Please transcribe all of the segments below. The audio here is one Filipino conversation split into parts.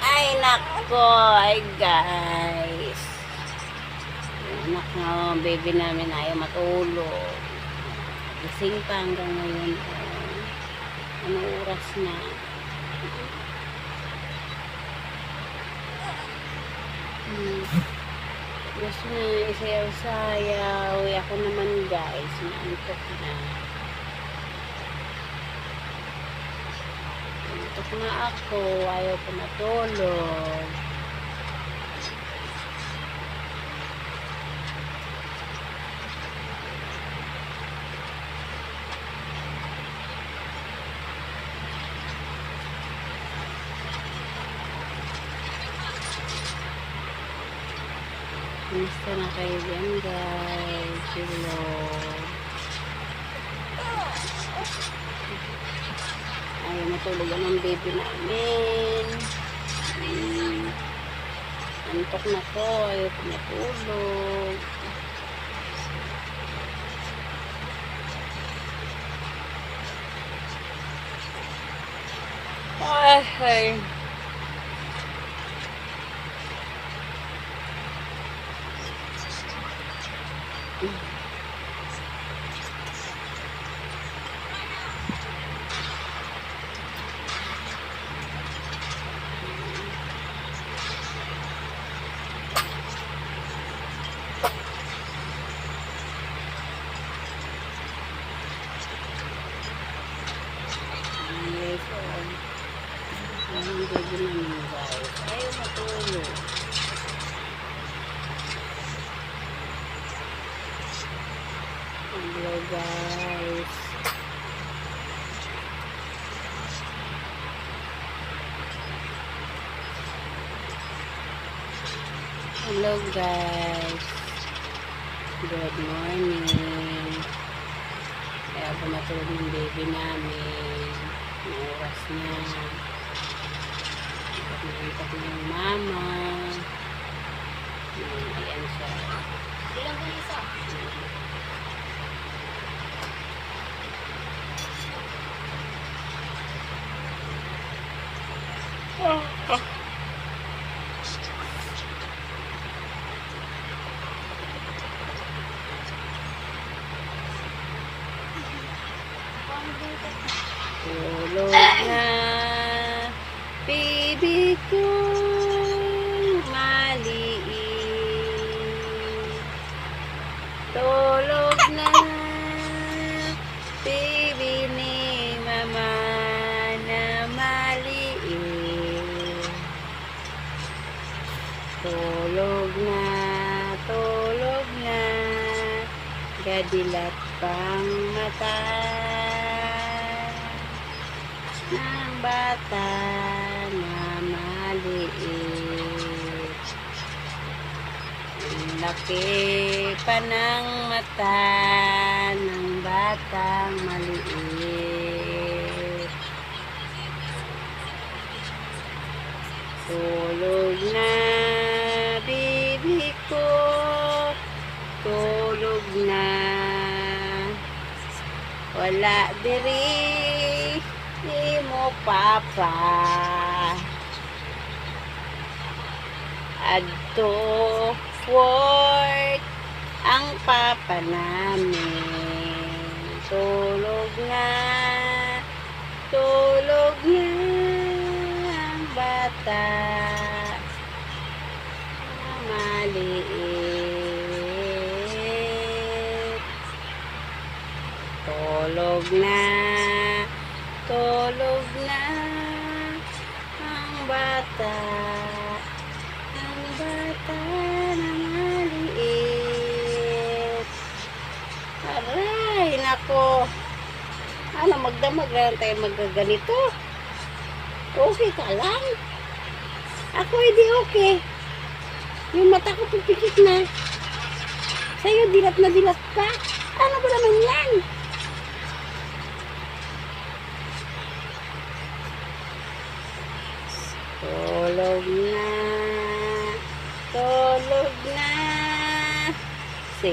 Ay, nako. Ay, guys. Anak nga, baby namin ayaw matulog. Gising pa hanggang ngayon. Ano oras na? Gusto na isayaw-sayaw. Ako naman, guys. Naantok na. Naantok na ako. Ayaw ko matulog. Kumusta na kayo dyan, guys? Hello. Ayaw matulog ang baby namin. Antok na ko. Ayaw ko matulog. Ay. Ang baby namin, guys. Ayaw matulog. Hello, guys. Hello, guys. Good morning. Kaya ako matulog ng baby namin. Ang oras niya. Nakita ko yung mama. Ayan siya. Ilang po isa? Tulog na, baby ko, maliit. Tulog na, baby ni mama na maliit. Tulog na, gadilat pang mata ng bata na maliit. Ang laki pa ng mata ng batang maliit. Tulog na, baby ko, tulog na. Wala diri di mo papa adto work ang papa namin. Tulog na ang bata na maliit. Tulog na ang bata na maliit. Aray, nako. Ano, magdamag lang tayo magaganito. Okay ka lang? Ako hindi okay. Yung mata ko pipikit na. Sa'yo, dilat na dilat pa. Ano ba naman yan? Tulog na si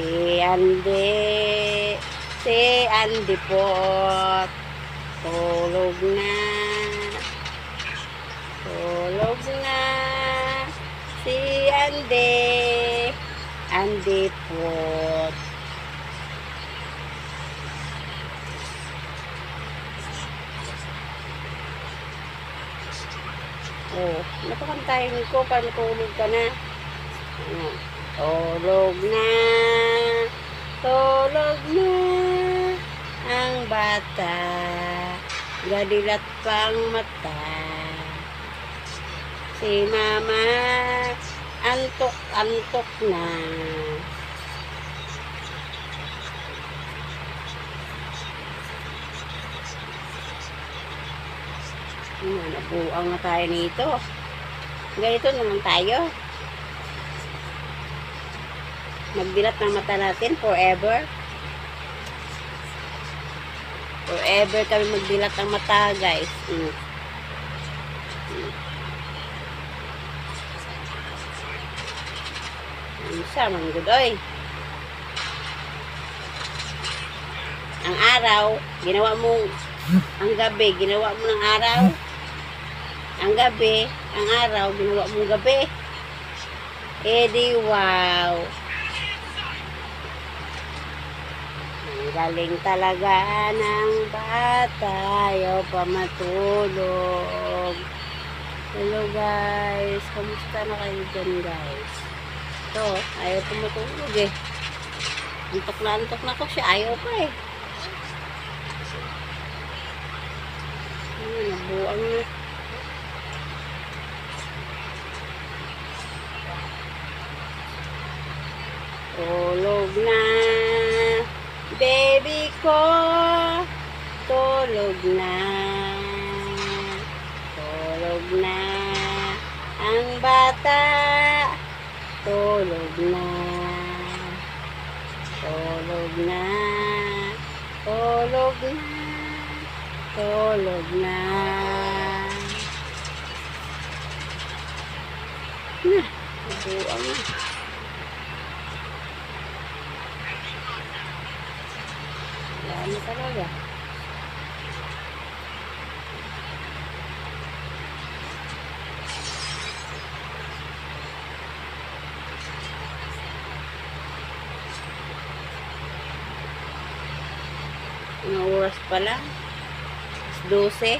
Andy po. Tulog na ande. Ande pot. Oh, napakantayin ko para matulog ka na. Ano? Tulog na. Tulog na. Ang bata. Gadilat pang mata. Si mama. Antok na. Nabuang na tayo nito. Ganito naman tayo. Magdilat ng mata natin forever. Forever kami magdilat ng mata, guys. Isa, manggudoy. Ang araw, ginawa mo, ang gabi, ginawa mo ng araw. Ang gabi, ang araw, ginawa mong gabi. Eh di wow. Ang galing talaga ng bata. Ayaw pa matulog. Hello guys. Kamusta na kayo dyan guys? Ito, ayaw pa matulog eh. Antok na ko siya. Ayaw pa eh. Nabuang na. Tulog na, baby ko, tulog na, tulog na, ang bata, tulog na, tulog na, tulog na, tulog na. Nabuang na. Wala na talaga. Anong oras pa lang? 12.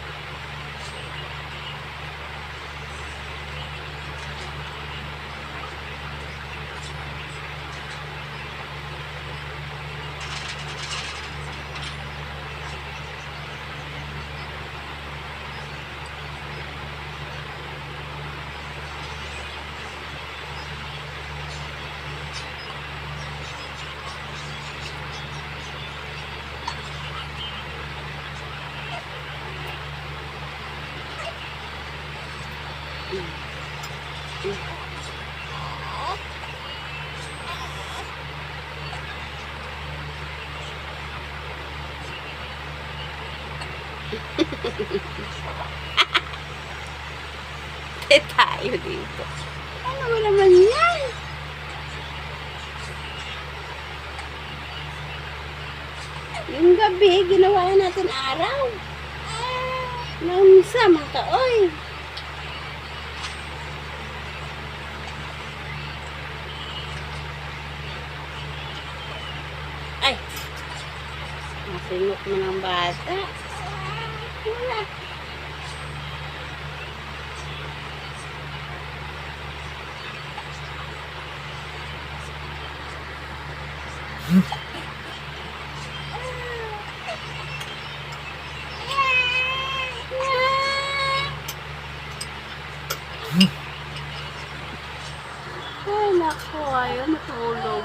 Tayo dito. Ano ba naman yan? Yung gabi, ginawa natin araw. Naunsa, mga kaoy. Ay! Masinok mo ng bata. Wala. Ay, naku, ayaw matulog.